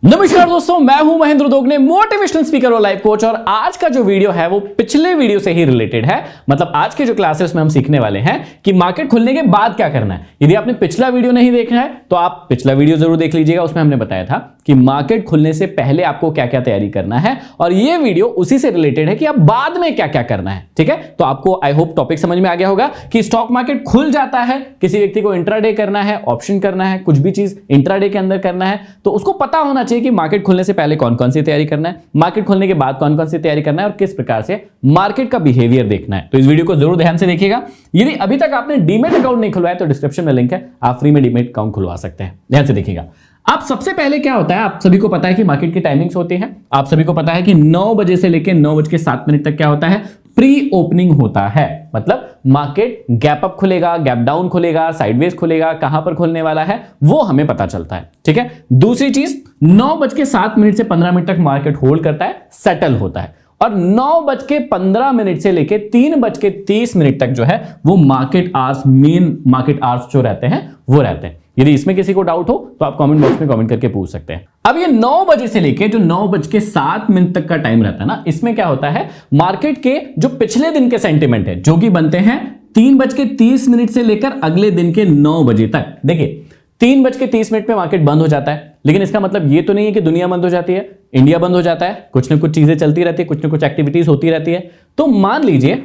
नमस्कार दोस्तों, मैं हूं महेंद्र दोगने, मोटिवेशनल स्पीकर और लाइफ कोच। और आज का जो वीडियो है वो पिछले वीडियो से ही रिलेटेड है। मतलब आज के जो क्लासेस में हम सीखने वाले हैं कि मार्केट खुलने के बाद क्या करना है। यदि आपने पिछला वीडियो नहीं देखा है तो आप पिछला वीडियो जरूर देख लीजिएगा। उसमें हमने बताया था कि मार्केट खुलने से पहले आपको क्या क्या तैयारी करना है, और ये वीडियो उसी से रिलेटेड है कि अब बाद में क्या क्या करना है। ठीक है, तो आपको आई होप टॉपिक समझ में आ गया होगा कि स्टॉक मार्केट खुल जाता है, किसी व्यक्ति को इंट्राडे करना है, ऑप्शन करना है, कुछ भी चीज इंट्राडे के अंदर करना है, तो उसको पता होना चाहिए कि मार्केट खुलने से पहले कौन कौन सी तैयारी करना है, मार्केट खुलने के बाद कौन कौन सी तैयारी करना है, और किस प्रकार से मार्केट का बिहेवियर देखना है। तो इस वीडियो को जरूर ध्यान से देखिएगा। यदि अभी तक आपने डीमेट अकाउंट नहीं खुलवाया तो डिस्क्रिप्शन में लिंक है, आप फ्री में डीमेट अकाउंट खुलवा सकते हैं। ध्यान से देखिएगा। आप सबसे पहले क्या होता है, आप सभी को पता है कि मार्केट की टाइमिंग्स होती है। आप सभी को पता है कि 9 बजे से लेकर 9:07 तक क्या होता है, प्री ओपनिंग होता है। मतलब मार्केट गैप अप खुलेगा, गैप डाउन खुलेगा, साइडवेज खुलेगा, कहां पर खुलने वाला है वो हमें पता चलता है। ठीक है, दूसरी चीज 9:07 से 15 तक मार्केट होल्ड करता है, सेटल होता है। और 9:15 से लेके 3:30 तक जो है वो market hours, main market hours जो रहते हैं वो रहते हैं। यदि इसमें किसी को डाउट हो तो आप कमेंट बॉक्स में कमेंट करके पूछ सकते हैं। अब ये 9 बजे से लेके जो 9:07 तक का टाइम रहता है ना, इसमें क्या होता है, मार्केट के जो पिछले दिन के सेंटिमेंट है जो कि बनते हैं 3:30 से लेकर अगले दिन के 9 बजे तक। देखिए 3:30 पे मार्केट बंद हो जाता है, लेकिन इसका मतलब ये तो नहीं है कि दुनिया बंद हो जाती है, इंडिया बंद हो जाता है, कुछ ना कुछ चीजें चलती रहती है, कुछ ना कुछ एक्टिविटीज होती रहती है। तो मान लीजिए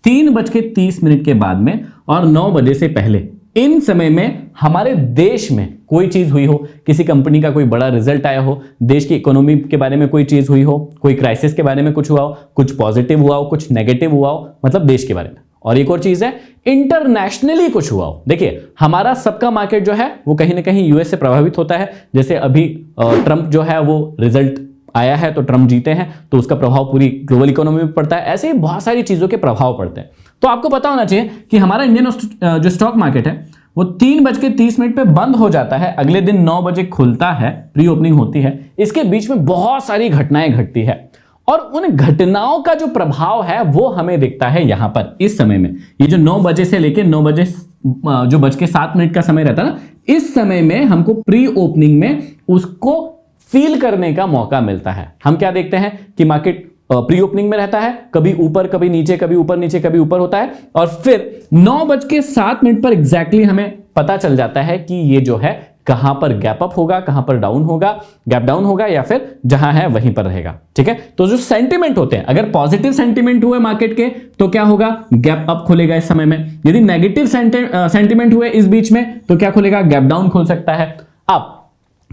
3:30 के बाद में और 9 बजे से पहले, इन समय में हमारे देश में कोई चीज हुई हो, किसी कंपनी का कोई बड़ा रिजल्ट आया हो, देश की इकोनॉमी के बारे में कोई चीज हुई हो, कोई क्राइसिस के बारे में कुछ हुआ हो, कुछ पॉजिटिव हुआ हो, कुछ नेगेटिव हुआ हो, मतलब देश के बारे में। और एक और चीज है, इंटरनेशनली कुछ हुआ हो। देखिए हमारा सबका मार्केट जो है वो कहीं ना कहीं यूएस से प्रभावित होता है। जैसे अभी ट्रंप जो है वो रिजल्ट आया है तो ट्रंप जीते हैं, तो उसका प्रभाव पूरी ग्लोबल इकोनॉमी में पड़ता है। ऐसे ही बहुत सारी चीजों के प्रभाव पड़ते हैं। तो आपको पता होना चाहिए कि हमारा इंडियन जो स्टॉक मार्केट है वो 3:30 पे बंद हो जाता है, अगले दिन 9 बजे खुलता है, प्री ओपनिंग होती है। इसके बीच में बहुत सारी घटनाएं घटती है, और उन घटनाओं का जो प्रभाव है वो हमें दिखता है यहां पर इस समय में। ये जो 9 बजे से लेकर 9 बजे जो बज के 7 मिनट का समय रहता है ना, इस समय में हमको प्री ओपनिंग में उसको फील करने का मौका मिलता है। हम क्या देखते हैं कि मार्केट प्री ओपनिंग में रहता है, कभी ऊपर कभी नीचे, कभी ऊपर नीचे कभी ऊपर होता है, और फिर 9:07 पर एग्जैक्टली हमें पता चल जाता है कि ये जो है कहां पर गैप अप होगा, कहां पर डाउन होगा, गैप डाउन होगा, या फिर जहां है वहीं पर रहेगा। ठीक है, तो जो सेंटिमेंट होते हैं, अगर पॉजिटिव सेंटिमेंट हुए मार्केट के तो क्या होगा, गैप अप खुलेगा इस समय में। यदि नेगेटिव सेंटिमेंट हुए इस बीच में तो क्या खुलेगा, गैप डाउन खुल सकता है। अब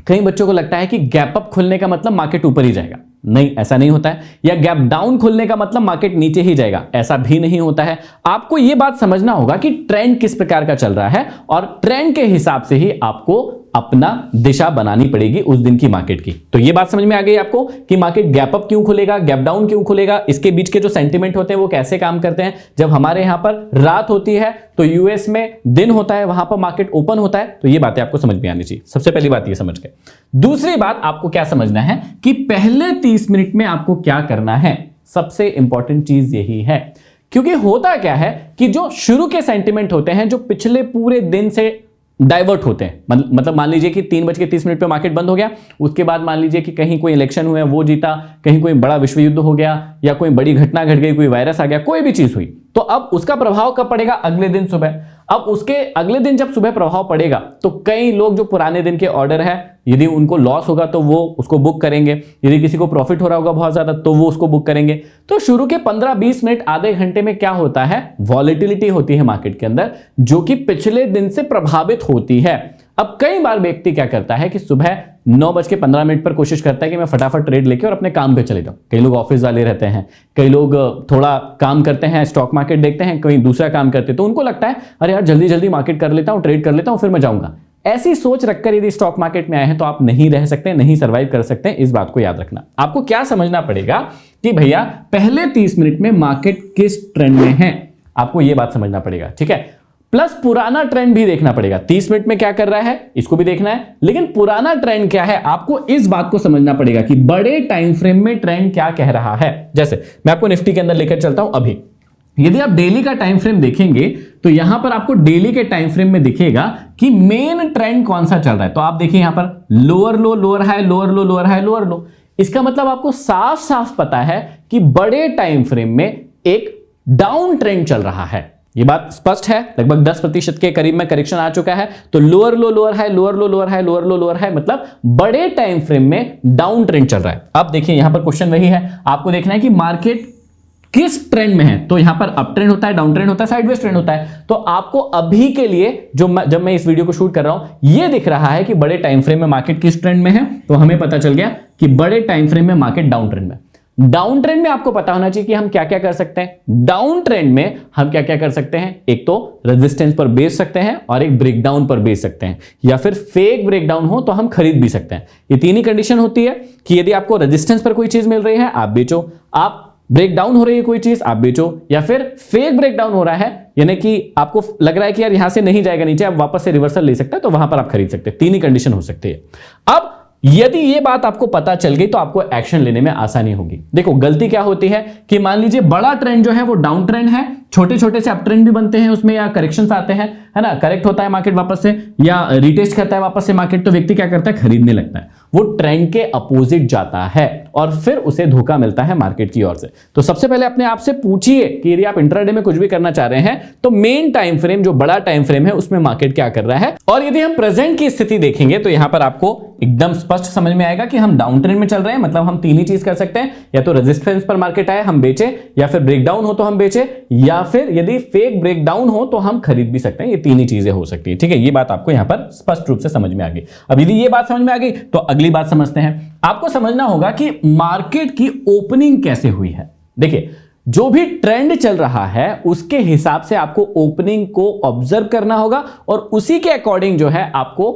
कई बच्चों को लगता है कि गैप अप खुलने का मतलब मार्केट ऊपर ही जाएगा। नहीं, ऐसा नहीं होता है। या गैप डाउन खुलने का मतलब मार्केट नीचे ही जाएगा, ऐसा भी नहीं होता है। आपको यह बात समझना होगा कि ट्रेंड किस प्रकार का चल रहा है, और ट्रेंड के हिसाब से ही आपको अपना दिशा बनानी पड़ेगी उस दिन की मार्केट की। तो यह बात समझ में आ गई आपको कि मार्केट गैप अप क्यों खुलेगा, गैप डाउन क्यों खुलेगा, इसके बीच के जो सेंटिमेंट होते हैं वो कैसे काम करते हैं। जब हमारे यहां पर रात होती है तो यूएस में दिन होता है, वहां पर मार्केट ओपन होता है। तो ये बातें आपको समझ में आनी चाहिए। सबसे पहली बात ये समझ गए। दूसरी बात आपको क्या समझना है कि पहले 30 मिनट में आपको क्या करना है। सबसे इंपॉर्टेंट चीज यही है, क्योंकि होता क्या है कि जो शुरू के सेंटिमेंट होते हैं जो पिछले पूरे दिन से डाइवर्ट होते हैं, मतलब मान लीजिए कि 3:30 पे मार्केट बंद हो गया, उसके बाद मान लीजिए कि कहीं कोई इलेक्शन हुआ, वो जीता, कहीं कोई बड़ा विश्व युद्ध हो गया, या कोई बड़ी घटना घट गई, कोई वायरस आ गया, कोई भी चीज हुई, तो अब उसका प्रभाव कब पड़ेगा, अगले दिन सुबह। अब उसके अगले दिन जब सुबह प्रभाव पड़ेगा तो कई लोग जो पुराने दिन के ऑर्डर है, यदि उनको लॉस होगा तो वो उसको बुक करेंगे, यदि किसी को प्रॉफिट हो रहा होगा बहुत ज्यादा तो वो उसको बुक करेंगे। तो शुरू के 15-20 मिनट, आधे घंटे में क्या होता है, वॉलेटिलिटी होती है मार्केट के अंदर, जो कि पिछले दिन से प्रभावित होती है। अब कई बार व्यक्ति क्या करता है कि सुबह 9:15 पर कोशिश करता है कि मैं फटाफट ट्रेड लेके और अपने काम पे चले जाऊं। कई लोग ऑफिस वाले रहते हैं, कई लोग थोड़ा काम करते हैं, स्टॉक मार्केट देखते हैं, कहीं दूसरा काम करते हैं, तो उनको लगता है अरे यार जल्दी जल्दी मार्केट कर लेता हूं, ट्रेड कर लेता हूं, फिर मैं जाऊंगा। ऐसी सोच रखकर यदि स्टॉक मार्केट में आए हैं तो आप नहीं रह सकते, नहीं सर्वाइव कर सकते। इस बात को याद रखना। आपको क्या समझना पड़ेगा कि भैया पहले 30 मिनट में मार्केट किस ट्रेंड में है, आपको यह बात समझना पड़ेगा। ठीक है, प्लस पुराना ट्रेंड भी देखना पड़ेगा। 30 मिनट में क्या कर रहा है इसको भी देखना है, लेकिन पुराना ट्रेंड क्या है आपको इस बात को समझना पड़ेगा कि बड़े टाइम फ्रेम में ट्रेंड क्या कह रहा है। जैसे मैं आपको निफ्टी के अंदर लेकर चलता हूं। अभी यदि आप डेली का टाइम फ्रेम देखेंगे तो यहां पर आपको डेली के टाइम फ्रेम में दिखेगा कि मेन ट्रेंड कौन सा चल रहा है। तो आप देखिए यहां पर लोअर लो लोअर हाई, लोअर लो लोअर हाई, लोअर लो। इसका मतलब आपको साफ साफ पता है कि बड़े टाइम फ्रेम में एक डाउन ट्रेंड चल रहा है। ये बात स्पष्ट है, लगभग 10% के करीब में करेक्शन आ चुका है। तो लोअर लो लोअर हाई, लोअर लो लोअर हाई, लोअर लो लोअर हाई, मतलब बड़े टाइम फ्रेम में डाउन ट्रेंड चल रहा है। अब देखिए यहां पर क्वेश्चन वही है, आपको देखना है कि मार्केट किस ट्रेंड में है। तो यहां पर अप ट्रेंड होता है, डाउन ट्रेंड होता है, साइडवेज ट्रेंड होता है। तो आपको अभी के लिए जब मैं इस वीडियो को शूट कर रहा हूं, यह दिख रहा है कि बड़े टाइम फ्रेम में मार्केट किस ट्रेंड में है। तो हमें पता चल गया कि बड़े टाइम फ्रेम में मार्केट डाउन ट्रेंड में। डाउन ट्रेंड में आपको पता होना चाहिए कि हम क्या क्या कर सकते हैं। डाउन ट्रेंड में हम क्या क्या कर सकते हैं, एक तो रेजिस्टेंस पर बेच सकते हैं और एक ब्रेकडाउन पर बेच सकते हैं, या फिर फेक ब्रेकडाउन हो तो हम खरीद भी सकते हैं। ये तीन ही कंडीशन होती है कि यदि आपको रेजिस्टेंस पर कोई चीज मिल रही है आप बेचो, आप ब्रेकडाउन हो रही है कोई चीज आप बेचो, या फिर फेक ब्रेकडाउन हो रहा है यानी कि आपको लग रहा है कि यार यहां से नहीं जाएगा नीचे, आप वापस से रिवर्सल ले सकते हैं, तो वहां पर आप खरीद सकते हैं। तीन ही कंडीशन हो सकती है। अब यदि ये बात आपको पता चल गई तो आपको एक्शन लेने में आसानी होगी। देखो गलती क्या होती है कि मान लीजिए बड़ा ट्रेंड जो है वो डाउन ट्रेंड है, छोटे छोटे से अप ट्रेंड भी बनते हैं उसमें, या करेक्शंस आते हैं, है ना, करेक्ट होता है मार्केट वापस से, या रिटेस्ट करता है वापस से मार्केट, तो व्यक्ति क्या करता है, खरीदने लगता है। वो ट्रेंड के अपोजिट जाता है और फिर उसे धोखा मिलता है मार्केट की ओर से। तो सबसे पहले अपने आप से पूछिए कि यदि आप इंट्राडे में कुछ भी करना चाह रहे हैं तो मेन टाइम फ्रेम जो बड़ा टाइम फ्रेम है उसमें मार्केट क्या कर रहा है। और यदि हम प्रेजेंट की स्थिति देखेंगे तो यहां पर आपको एकदम स्पष्ट समझ में आएगा कि हम डाउन ट्रेंड में चल रहे हैं। मतलब हम तीन ही चीज कर सकते हैं, या तो रेजिस्टेंस पर मार्केट आए हम बेचे, या फिर ब्रेकडाउन हो तो हम बेचे, या फिर यदि फेक ब्रेकडाउन हो तो हम खरीद भी सकते हैं। ये तीन ही चीजें हो सकती है। ठीक है, ये बात आपको यहां पर स्पष्ट रूप से समझ में आ गई। अब यदि ये बात समझ में आ गई तो अगली बात समझते हैं। आपको समझना होगा कि मार्केट की ओपनिंग कैसे हुई है। देखिए जो भी ट्रेंड चल रहा है उसके हिसाब से आपको ओपनिंग को ऑब्जर्व करना होगा और उसी के अकॉर्डिंग जो है आपको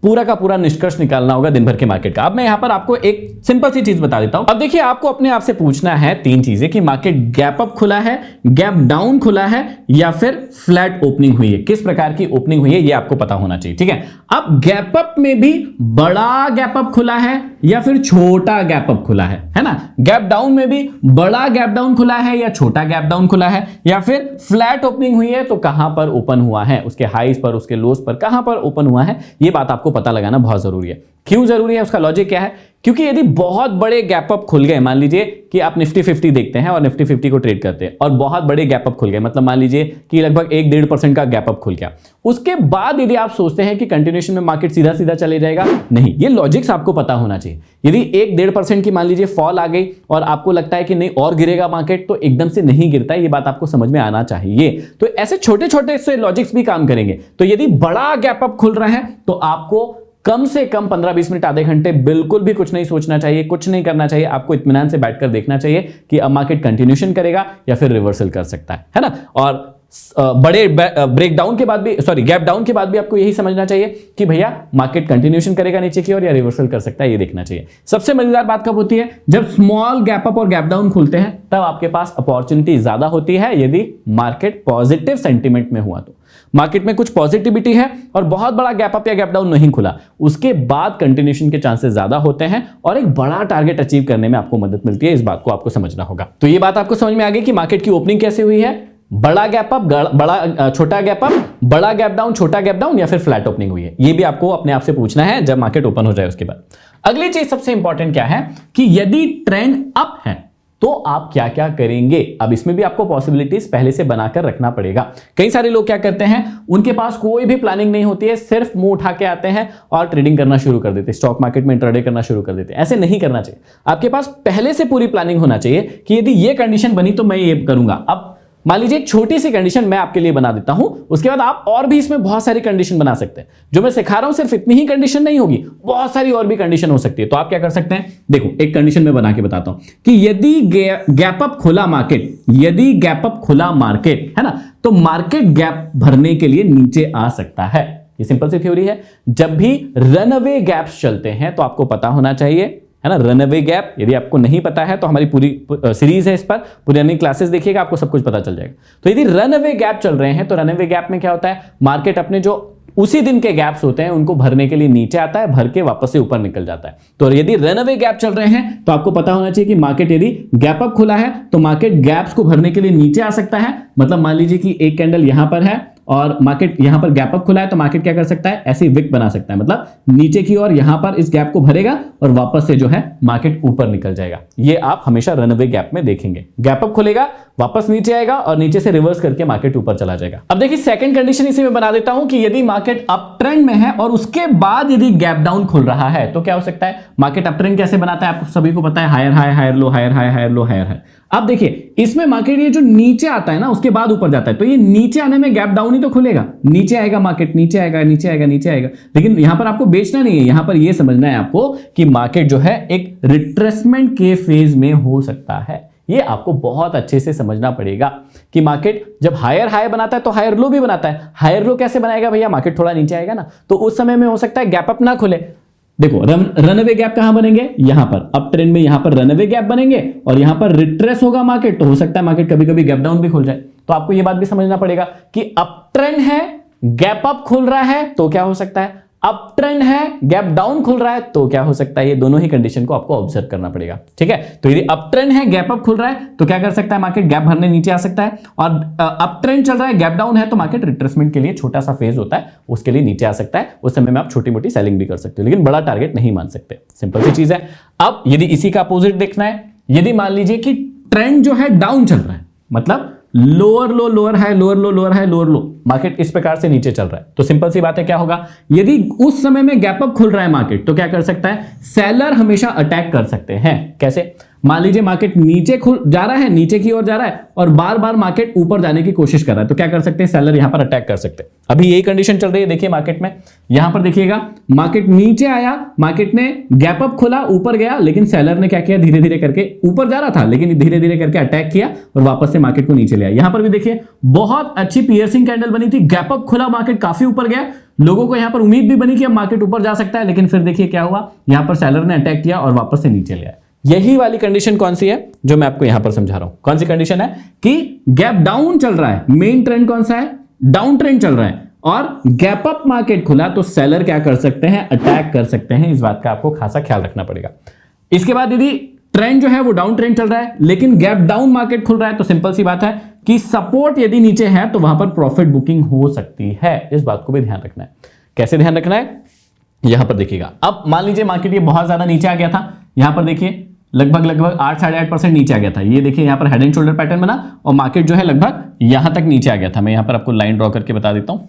पूरा का पूरा निष्कर्ष निकालना होगा दिन भर के मार्केट का। अब मैं यहां पर आपको एक सिंपल सी चीज बता देता हूं। अब देखिए आपको अपने आप से पूछना है तीन चीजें कि मार्केट गैप अप खुला है, गैप डाउन खुला है, या फिर फ्लैट ओपनिंग हुई है। किस प्रकार की ओपनिंग हुई है ये आपको पता होना चाहिए। ठीक है, अब गैप अप में भी बड़ा गैप अप खुला है या फिर छोटा गैप अप खुला है ना। गैप डाउन में भी बड़ा गैप डाउन खुला है या छोटा गैप डाउन खुला है, या फिर फ्लैट ओपनिंग हुई है तो कहां पर ओपन हुआ है, उसके हाईज पर उसके लोस पर कहां पर ओपन हुआ है, ये बात आपको पता लगाना बहुत जरूरी है। क्यों जरूरी है, उसका लॉजिक क्या है, क्योंकि यदि बहुत बड़े गैप अप खुल गए, मान लीजिए कि आप निफ्टी 50 देखते हैं और निफ्टी 50 को ट्रेड करते हैं और बहुत बड़े गैप अप खुल गए, मतलब मान लीजिए कि लगभग 1-1.5% का गैप अप खुल गया, उसके बाद यदि आप सोचते हैं कि कंटिन्यूएशन में मार्केट सीधा सीधा चले जाएगा, नहीं, ये लॉजिक्स आपको पता होना चाहिए। यदि 1-1.5% की मान लीजिए फॉल आ गई और आपको लगता है कि नहीं और गिरेगा मार्केट, तो एकदम से नहीं गिरता है, ये बात आपको समझ में आना चाहिए। तो ऐसे छोटे छोटे से लॉजिक्स भी काम करेंगे। तो यदि बड़ा गैप अप खुल रहा है तो आपको कम से कम 15-20 मिनट आधे घंटे बिल्कुल भी कुछ नहीं सोचना चाहिए, कुछ नहीं करना चाहिए। आपको इत्मीनान से बैठकर देखना चाहिए कि अब मार्केट कंटिन्यूएशन करेगा या फिर रिवर्सल कर सकता है ना। और बड़े ब्रेकडाउन के बाद भी गैप डाउन के बाद भी आपको यही समझना चाहिए कि भैया मार्केट कंटिन्यूएशन करेगा नीचे की ओर या रिवर्सल कर सकता है, ये देखना चाहिए। सबसे मजेदार बात कब होती है, जब स्मॉल गैप अप और गैप डाउन खुलते हैं, तब आपके पास अपॉर्चुनिटी ज्यादा होती है यदि मार्केट पॉजिटिव सेंटीमेंट में हुआ तो। मार्केट में कुछ पॉजिटिविटी है और बहुत बड़ा गैप अप या गैप डाउन नहीं खुला, उसके बाद कंटिन्यूएशन के चांसेस ज्यादा होते हैं और एक बड़ा टारगेट अचीव करने में आपको मदद मिलती है। इस बात को आपको समझना होगा। तो ये बात आपको समझ में आ गई कि मार्केट की ओपनिंग कैसे हुई है, बड़ा गैप अप, बड़ा छोटा गैप अप, बड़ा गैप डाउन, छोटा गैप डाउन, या फिर फ्लैट ओपनिंग हुई है। ये भी आपको अपने आप से पूछना है जब मार्केट ओपन हो जाए उसके बाद। अगली चीज सबसे इंपॉर्टेंट क्या है कि यदि ट्रेंड अप है तो आप क्या क्या करेंगे। अब इसमें भी आपको पॉसिबिलिटीज पहले से बनाकर रखना पड़ेगा। कई सारे लोग क्या करते हैं, उनके पास कोई भी प्लानिंग नहीं होती है, सिर्फ मुंह उठा के आते हैं और ट्रेडिंग करना शुरू कर देते हैं, स्टॉक मार्केट में इंट्राडे करना शुरू कर देते हैं। ऐसे नहीं करना चाहिए। आपके पास पहले से पूरी प्लानिंग होना चाहिए कि यदि ये कंडीशन बनी तो मैं ये करूंगा। अब मान लीजिए एक छोटी सी कंडीशन मैं आपके लिए बना देता हूं, उसके बाद आप और भी इसमें बहुत सारी कंडीशन बना सकते हैं। जो मैं सिखा रहा हूं सिर्फ इतनी ही कंडीशन नहीं होगी, बहुत सारी और भी कंडीशन हो सकती है। तो आप क्या कर सकते हैं, देखो एक कंडीशन मैं बना के बताता हूं कि यदि गैप अप खुला मार्केट, यदि गैप अप खुला मार्केट है ना, तो मार्केट गैप भरने के लिए नीचे आ सकता है। ये सिंपल सी थ्योरी है। जब भी रनअवे गैप्स चलते हैं तो आपको पता होना चाहिए, है ना, रनअवे गैप। यदि आपको नहीं पता है तो हमारी पूरी सीरीज है इस पर, पुरानी क्लासेस देखिएगा, आपको सब कुछ पता चल जाएगा। तो यदि रनअवे गैप चल रहे हैं तो रनअवे गैप में क्या होता है, मार्केट अपने जो उसी दिन के गैप्स होते हैं उनको भरने के लिए नीचे आता है, भर के वापस से ऊपर निकल जाता है। तो यदि रनअवे गैप चल रहे हैं तो आपको पता होना चाहिए कि मार्केट यदि गैप अप खुला है तो मार्केट गैप्स को भरने के लिए नीचे आ सकता है। मतलब मान लीजिए कि एक कैंडल यहां पर है और मार्केट यहां पर गैप अप खुला है तो मार्केट क्या कर सकता है, ऐसी विक बना सकता है, मतलब नीचे की ओर यहां पर इस गैप को भरेगा और वापस से जो है मार्केट ऊपर निकल जाएगा। ये आप हमेशा रनअवे गैप में देखेंगे, गैप अप खुलेगा, वापस नीचे आएगा और नीचे से रिवर्स करके मार्केट ऊपर चला जाएगा। अब देखिए सेकंड कंडीशन इसी में बना देता हूं कि यदि मार्केट अप ट्रेंड में है और उसके बाद यदि गैप डाउन खुल रहा है तो क्या हो सकता है। मार्केट अप ट्रेंड कैसे बनाता है, आपको सभी को पता है, higher high higher low, higher high higher low, higher high. अब देखिए इसमें मार्केट ये जो नीचे आता है ना उसके बाद ऊपर जाता है, तो ये नीचे आने में गैप डाउन ही तो खुलेगा, नीचे आएगा मार्केट, नीचे आएगा नीचे आएगा नीचे आएगा। लेकिन यहां पर आपको बेचना नहीं है, यहां पर यह समझना है आपको कि मार्केट जो है एक रिट्रेसमेंट के फेज में हो सकता है। ये आपको बहुत अच्छे से समझना पड़ेगा कि मार्केट जब हायर हाई बनाता है तो हायर लो भी बनाता है। हायर लो कैसे बनाएगा भैया, मार्केट थोड़ा नीचे आएगा ना, तो उस समय में हो सकता है गैप अप ना खुले। देखो रनअवे गैप कहां बनेंगे, यहां पर अप ट्रेंड में यहां पर रनअवे गैप बनेंगे और यहां पर रिट्रेस होगा मार्केट, तो हो सकता है मार्केट कभी कभी गैप डाउन भी खुल जाए। तो आपको यह बात भी समझना पड़ेगा कि अप ट्रेंड है, गैप अप खुल रहा है तो क्या हो सकता है, अप ट्रेंड है, गैप डाउन खुल रहा है तो क्या हो सकता है। ये दोनों ही कंडीशन को आपको ऑब्जर्व करना पड़ेगा, ठीक है। तो यदि अप ट्रेंड है, गैप अप खुल रहा है तो क्या कर सकता है मार्केट, गैप भरने नीचे आ सकता है, और अप ट्रेंड चल रहा है, गैप डाउन है तो मार्केट रिट्रेसमेंट के लिए छोटा सा फेज होता है, उसके लिए नीचे आ सकता है। उस समय में आप छोटी मोटी सेलिंग भी कर सकते हो, लेकिन बड़ा टारगेट नहीं मान सकते, सिंपल सी चीज है। अब यदि इसी का अपोजिट देखना है, यदि मान लीजिए कि ट्रेंड जो है डाउन चल रहा है, मतलब लोअर लो लोअर हाई, लोअर लो लोअर हाई, लोअर लो, मार्केट इस प्रकार से नीचे चल रहा है, तो सिंपल सी बात है क्या होगा, यदि उस समय में गैप अप खुल रहा है मार्केट तो क्या कर सकता है, सेलर हमेशा अटैक कर सकते हैं। कैसे, मान लीजिए मार्केट नीचे खुल जा रहा है, नीचे की ओर जा रहा है और बार बार मार्केट ऊपर जाने की कोशिश कर रहा है, तो क्या कर सकते हैं, सेलर यहां पर अटैक कर सकते हैं। अभी यही कंडीशन चल रही है, देखिए मार्केट में, यहां पर देखिएगा मार्केट नीचे आया, मार्केट ने गैप अप खुला, ऊपर गया, लेकिन सेलर ने क्या किया, धीरे धीरे करके ऊपर जा रहा था लेकिन धीरे धीरे करके अटैक किया और वापस से मार्केट को नीचे ले आया। यहां पर भी देखिए बहुत अच्छी पियर्सिंग कैंडल बनी थी, गैप अप खुला, मार्केट काफी ऊपर गया, लोगों को यहां पर उम्मीद भी बनी कि अब मार्केट ऊपर जा सकता है, लेकिन फिर देखिए क्या हुआ, यहां पर सेलर ने अटैक किया और वापस से नीचे ले आया। यही वाली कंडीशन कौन सी है जो मैं आपको यहां पर समझा रहा हूं, कौन सी कंडीशन है कि गैप डाउन चल रहा है, मेन ट्रेंड कौन सा है, डाउन ट्रेंड चल रहा है, और गैप अप मार्केट खुला तो सेलर क्या कर सकते हैं, अटैक कर सकते हैं। इस बात का आपको खासा ख्याल रखना पड़ेगा। इसके बाद यदि ट्रेंड जो है वो डाउन ट्रेंड चल रहा है लेकिन गैप डाउन मार्केट खुल रहा है, तो सिंपल सी बात है कि सपोर्ट यदि नीचे है तो वहां पर प्रॉफिट बुकिंग हो सकती है। इस बात को भी ध्यान रखना है। कैसे ध्यान रखना है, यहां पर देखिएगा, अब मान लीजिए मार्केट ये बहुत ज्यादा नीचे आ गया था, यहां पर देखिए लगभग 8 साढ़े 8% नीचे आ गया था। ये देखिए यहां पर हेड एंड शोल्डर पैटर्न बना और मार्केट जो है लगभग यहां तक नीचे आ गया था। मैं यहां पर आपको लाइन ड्रॉ करके बता देता हूं,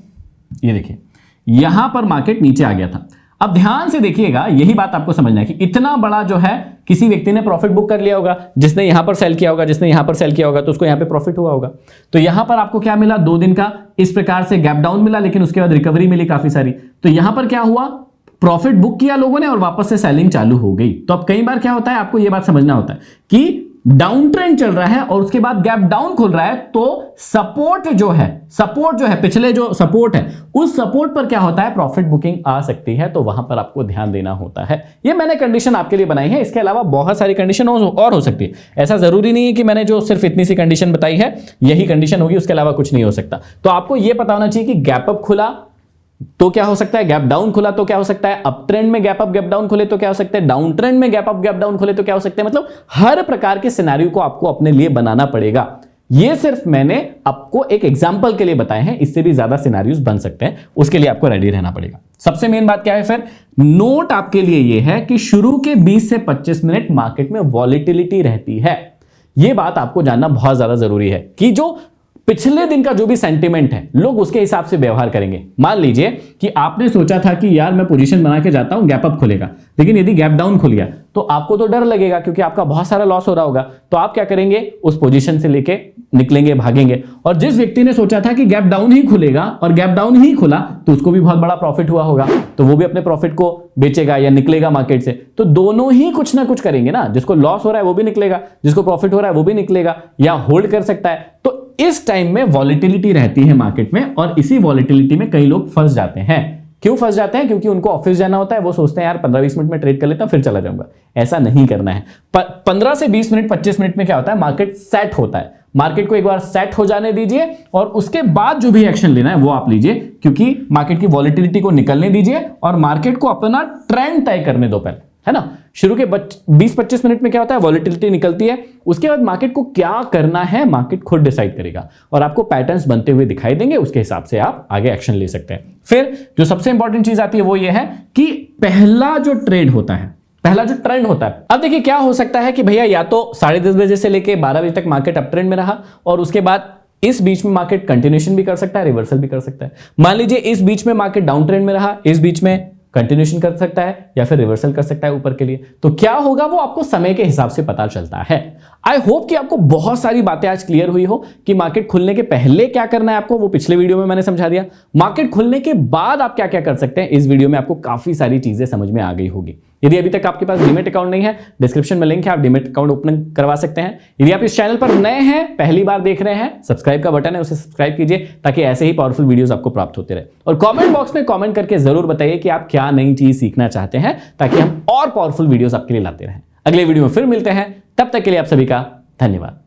ये देखिए यहां पर मार्केट नीचे आ गया था। अब ध्यान से देखिएगा, यही बात आपको समझना है कि इतना बड़ा जो है किसी व्यक्ति ने प्रॉफिट बुक कर लिया होगा, जिसने यहां पर सेल किया होगा, जिसने यहां पर सेल किया होगा, तो उसको यहां पे प्रॉफिट हुआ होगा। तो यहां पर आपको क्या मिला, 2 दिन का इस प्रकार से गैप डाउन मिला, लेकिन उसके बाद रिकवरी मिली काफी सारी। तो यहां पर क्या हुआ, प्रॉफिट बुक किया लोगों ने और वापस से सेलिंग चालू हो गई। तो अब कई बार क्या होता है, आपको यह बात समझना होता है कि डाउन ट्रेंड चल रहा है और उसके बाद गैप डाउन खुल रहा है, तो सपोर्ट जो है पिछले जो सपोर्ट है, उस सपोर्ट पर क्या होता है, प्रॉफिट बुकिंग आ सकती है। तो वहां पर आपको ध्यान देना होता है। ये मैंने कंडीशन आपके लिए बनाई है, इसके अलावा बहुत सारी कंडीशन और हो सकती है। ऐसा जरूरी नहीं है कि मैंने जो सिर्फ इतनी सी कंडीशन बताई है यही कंडीशन होगी, उसके अलावा कुछ नहीं हो सकता। तो आपको यह पता होना चाहिए कि गैप अप खुला तो क्या हो सकता है, गैप डाउन खुला तो क्या हो सकता है, अप ट्रेंड में गैप अप गैप डाउन खुले तो क्या हो सकता है, डाउन ट्रेंड में गैप अप गैप डाउन खुले तो क्या हो सकते हैं। मतलब हर प्रकार के सिनेरियो को आपको अपने लिए बनाना पड़ेगा। ये सिर्फ मैंने आपको एक एग्जांपल के लिए बताए हैं, इससे भी ज्यादा सिनेरियोस बन सकते हैं, उसके लिए आपको रेडी रहना पड़ेगा। सबसे मेन बात क्या है, फिर नोट आपके लिए यह है कि शुरू के 20 से 25 मिनट मार्केट में वॉलेटिलिटी रहती है। यह बात आपको जानना बहुत ज्यादा जरूरी है कि जो पिछले दिन का जो भी सेंटीमेंट है लोग उसके हिसाब से व्यवहार करेंगे। मान लीजिए कि आपने सोचा था कि यार मैं पोजीशन बना के जाता हूं, गैप अप खुलेगा, लेकिन यदि गैप डाउन खुल गया तो आपको तो डर लगेगा क्योंकि आपका बहुत सारा लॉस हो रहा होगा। तो आप क्या करेंगे, उस पोजीशन से लेके निकलेंगे, भागेंगे। और जिस व्यक्ति ने सोचा था कि गैप डाउन ही खुलेगा और गैप डाउन ही खुला तो उसको भी बहुत बड़ा प्रॉफिट हुआ होगा, तो वो भी अपने प्रॉफिट को बेचेगा या निकलेगा मार्केट से। तो दोनों ही कुछ ना कुछ करेंगे ना, जिसको लॉस हो रहा है वो भी निकलेगा, जिसको प्रॉफिट हो रहा है वो भी निकलेगा या होल्ड कर सकता है। तो इस टाइम में वॉलेटिलिटी रहती है मार्केट में, और इसी वॉलेटिलिटी में कई लोग फंस जाते हैं। क्यों फंस जाते हैं, क्योंकि उनको ऑफिस जाना होता है, वो सोचते हैं यार 15-20 मिनट में ट्रेड कर लेता हूं फिर चला जाऊंगा। ऐसा नहीं करना है। 15 से 20 मिनट 25 मिनट में क्या होता है, मार्केट सेट होता है, मार्केट को एक बार सेट हो जाने दीजिए और उसके बाद जो भी एक्शन लेना है वो आप लीजिए, क्योंकि मार्केट की वॉलेटिलिटी को निकलने दीजिए और मार्केट को अपना ट्रेंड तय करने दो पहले, है ना। शुरू के 20-25 मिनट में क्या होता है, वॉलेटिलिटी निकलती है, उसके बाद मार्केट को क्या करना है मार्केट खुद डिसाइड करेगा और आपको पैटर्न्स बनते हुए दिखाई देंगे, उसके हिसाब से आप आगे एक्शन ले सकते हैं। फिर जो सबसे इंपॉर्टेंट चीज आती है वो ये है कि पहला जो ट्रेड होता है, पहला जो ट्रेंड होता है, अब देखिए क्या हो सकता है कि भैया या तो 10:30 बजे से लेके 12 बजे तक मार्केट अप ट्रेंड में रहा और उसके बाद इस बीच में मार्केट कंटिन्यूएशन भी कर सकता है, रिवर्सल भी कर सकता है। मान लीजिए इस बीच में मार्केट डाउन ट्रेंड में रहा, इस बीच में कंटिन्यूएशन कर सकता है या फिर रिवर्सल कर सकता है ऊपर के लिए। तो क्या होगा वो आपको समय के हिसाब से पता चलता है। आई होप कि आपको बहुत सारी बातें आज क्लियर हुई हो कि मार्केट खुलने के पहले क्या करना है आपको, वो पिछले वीडियो में मैंने समझा दिया। मार्केट खुलने के बाद आप क्या क्या कर सकते हैं, इस वीडियो में आपको काफी सारी चीजें समझ में आ गई होगी। यदि अभी तक आपके पास डीमैट अकाउंट नहीं है, डिस्क्रिप्शन में लिंक है, आप डीमैट अकाउंट ओपन करवा सकते हैं। यदि आप इस चैनल पर नए हैं, पहली बार देख रहे हैं, सब्सक्राइब का बटन है उसे सब्सक्राइब कीजिए ताकि ऐसे ही पावरफुल वीडियोस आपको प्राप्त होते रहे। और कमेंट बॉक्स में कमेंट करके जरूर बताइए कि आप क्या नई चीज सीखना चाहते हैं ताकि हम और पावरफुल वीडियोस आपके लिए लाते रहें। अगले वीडियो में फिर मिलते हैं, तब तक के लिए आप सभी का धन्यवाद।